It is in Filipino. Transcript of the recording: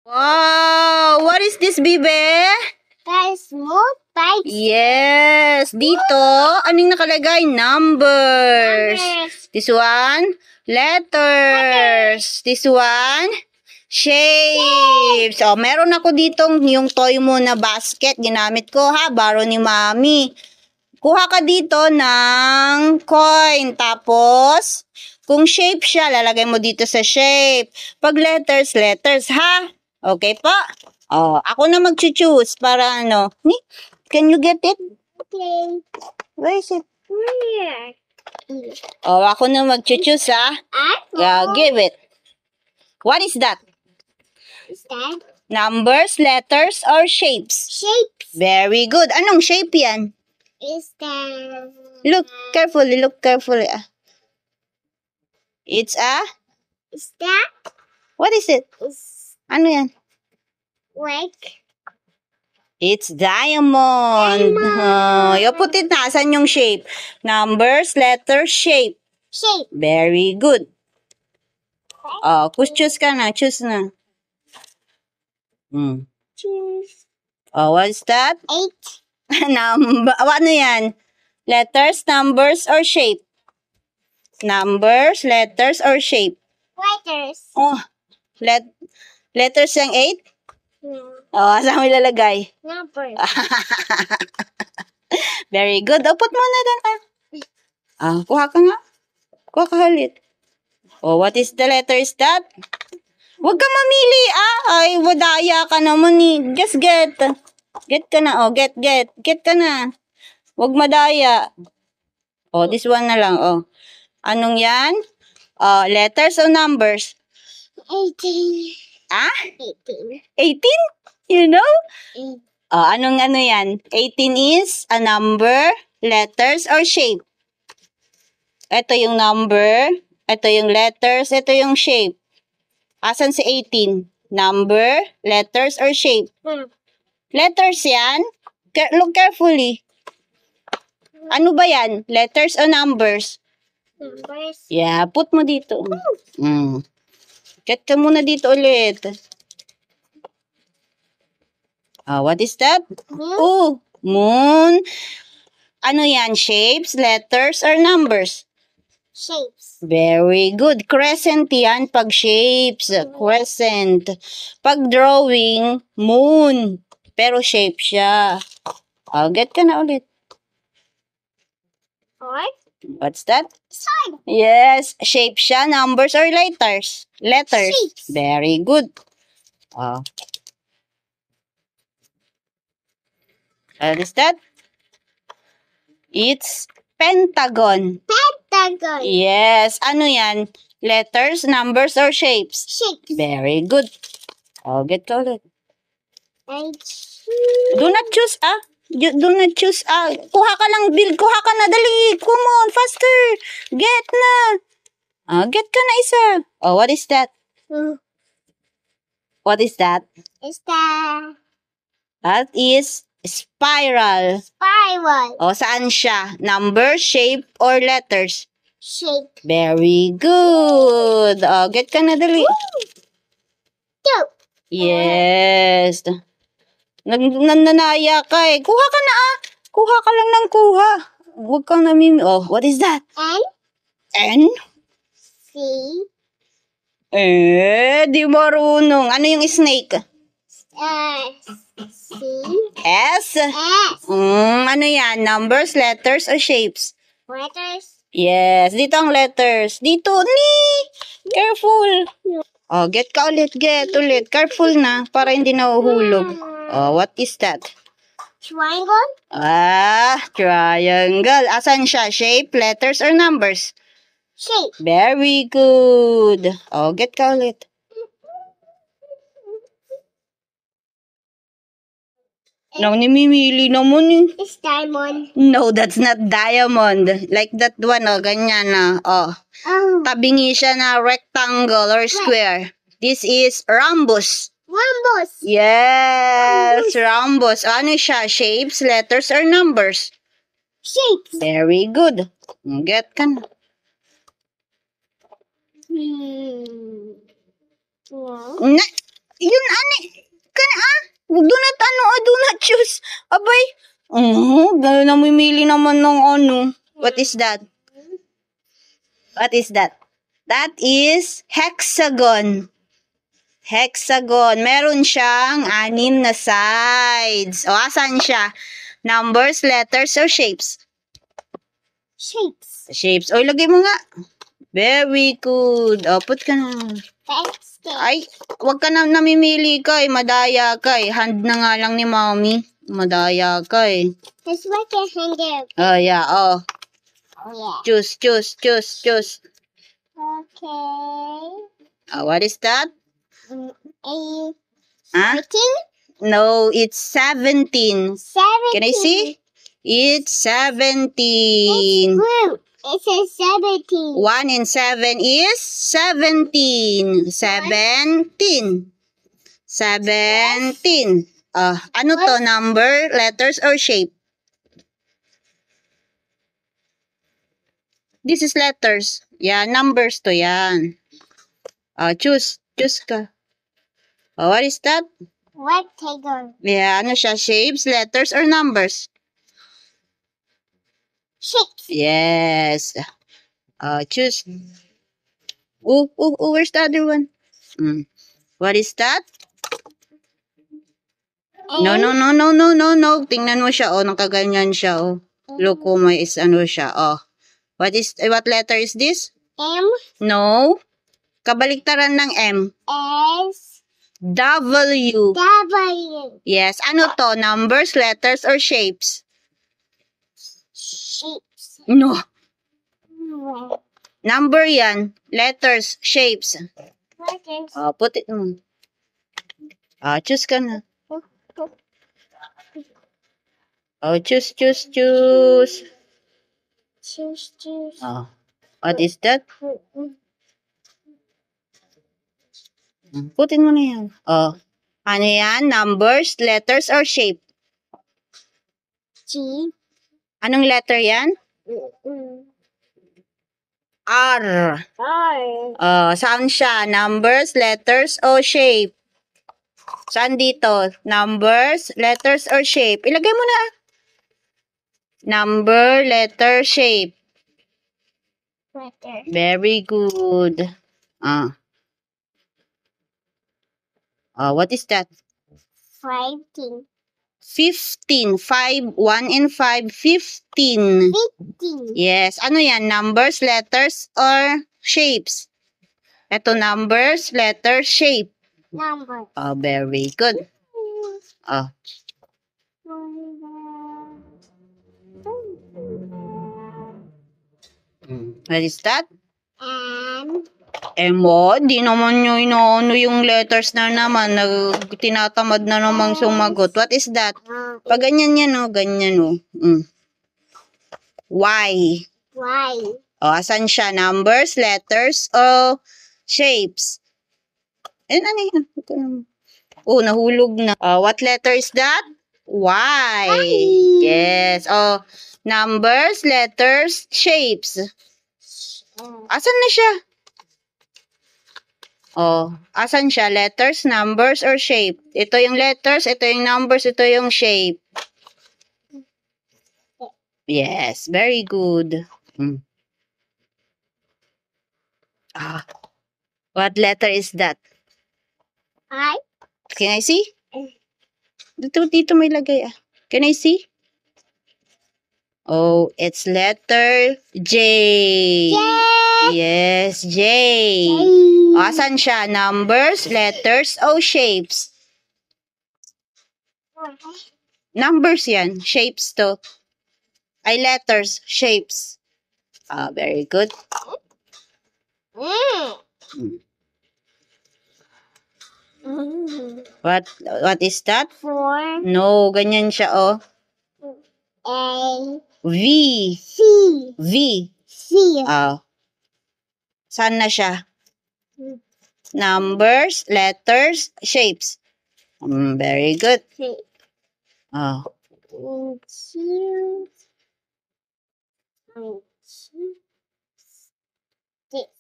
Wow! What is this, Bibe? Guys, more pipes. Yes! Dito, anong nakalagay? Numbers. This one, letters. This one, shapes. Oh, meron ako ditong yung toy mo na basket. Ginamit ko ha, borrow ni Mami. Kuha ka dito ng coin. Tapos, kung shape siya, lalagay mo dito sa shape. Pag letters, letters ha. Okay po? Oh, ako na mag-choose para ano. Can you get it? Okay. Where is it? Here. Oh, ako na mag-choose ha. Yeah, give it. What is that? Is that Numbers, letters, or shapes? shapes? Very good. Anong shape yan? Is that Look carefully, look carefully. It's a? Is that What is it? is Ano yan? like It's diamond. Oh, you put it na. Saan yung shape? Numbers, letters, shape. shape? Very good. Oh, choose ka na. Choose na. Choose Oh, what's that? 8. Ano yan? Letters, numbers, or shape? Numbers, letters, or shape? Letters. Oh, letters yung 8? No. Oh, saan mo ilalagay? Numbers. Very good. Oh, put mo na doon. Kuha ka nga. Kuha ka ulit. Oh, what is the letter is that? Huwag ka mamili, Ay, wadaya ka naman eh. Just get. Get ka na. Oh, get. Get ka na. Huwag madaya. Oh, this one na lang. Oh. Anong yan? Letters or numbers? 18. 18. 18? You know? 8. Anong ano yan? 18 is a number, letters, or shape. Ito yung number, ito yung letters, ito yung shape. Asan si 18? Number, letters, or shape? Letters yan. Look carefully. Ano ba yan? Letters or numbers? Numbers. Yeah, put mo dito. Get ka muna dito ulit. What is that? Oh, moon. Ano yan? Shapes, letters, or numbers? Shapes. Very good. Crescent yan pag shapes. Crescent. Pag drawing, moon. Pero shape siya. Get ka na ulit. What? What's that? Sun. Yes. Shape siya. Numbers or letters? Letters. Shapes. Very good. What is that? It's pentagon. Pentagon. Yes. Ano yan? Letters, numbers, or shapes? Shapes. Very good. Get ka ulit. I Do not choose, Do not choose, Kuha ka lang, Bill. Kuha ka na, dali. Come on, faster. Get na. Get ka na isa. What is that? What is that? Is that That is spiral. spiral? Saan siya? Number, shape, or letters? Shape. Very good. Get ka na, dali. 2. Yes. Nananaya ka eh. Kuha ka na Kuha ka lang ng kuha. Huwag kang what is that? N. N? C. Di marunong. Ano yung snake? C. S? S. Ano yan? Numbers, letters, or shapes? Letters. Yes. Dito ang letters. Dito. Careful. Get ka ulit. Get ulit. Careful na. Para hindi nahuhulog. What is that? Triangle. Triangle. Asan siya? Shape, letters, or numbers? Shape. Very good. Get ka ulit. Nimimili naman eh. It's diamond. No, that's not diamond. Like that one, ganyan na. Tabingi siya na rectangle or square. This is rhombus. Rhombus. Yes, rhombus. Ano siya? Shapes, letters, or numbers? Shapes. Very good. Get ka na. Wow. Yun, ani. Do not, do not choose. Abay. Namimili naman ng ano. What is that? What is that? That is hexagon. Hexagon. Meron siyang 6 na sides. O, asan siya? Numbers, letters, or shapes? Shapes. Shapes. O, ilagay mo nga. Very good. O, put ka na. Thanks. Ay, wag ka na namimili ka eh. Madaya ka eh. Hand na nga lang ni mommy. Madaya ka eh. That's like a hanger. Oh, yeah. Oh. Oh, yeah. Choose. Okay. What is that? A Huh? 14? No, it's 17. 17. Can I see? It's 17. Blue. It says 17. 1 and 7 is 17. 17. 17. Ano to? Number, letters, or shape? This is letters. Yeah, numbers to yan. Choose. Choose ka. What is that? Rectangle. Yeah, ano siya? Shapes, letters, or numbers? Shapes. Yes. Choose. Where's the other one? What is that? No. Tingnan mo siya, nakaganyan siya, Look, may is ano siya, What letter is this? M. No. Kabaliktaran ng M. S. W. W. Yes. Ano to? Numbers, letters, or shapes? Shapes. No. Number yan. Letters, shapes. Letters. Put it mo. Choose ka na. Choose. Choose. What is that? Putin mo na yan. Ano yan? Numbers, letters, or shape? G. Anong letter yan? R. R. Saan siya? Numbers, letters, o shape? Saan dito? Numbers, letters, or shape? Ilagay mo na. Number, letter, shape. Letter. Very good. What is that? 15. 15. 5, 1 and 5, 15. 15. Yes. Ano yan? Numbers, letters, or shapes? Ito, numbers, letters, shape. Number. Very good. What is that? Di naman nyo inaano yung letters na naman. Tinatamad na namang sumagot. What is that? Pag ganyan yan, ganyan, Y. Y. Asan siya? Numbers, letters, o shapes? Ano yan? Nahulog na. What letter is that? Y. Yes. Numbers, letters, shapes. Asan na siya? Asan siya? Letters, numbers, or shape? Ito yung letters, ito yung numbers, ito yung shape. Yes, very good. What letter is that? I. Can I see? Dito may lagay. Can I see? It's letter J. J. Yes, J. Asan siya? Numbers, letters, o shapes? Numbers yan. Shapes to. Ay, letters, shapes. Very good. What is that? 4. No, ganyan siya, A. V. C. V. C. Saan na siya? Numbers, letters, shapes. Very good. Choose. This.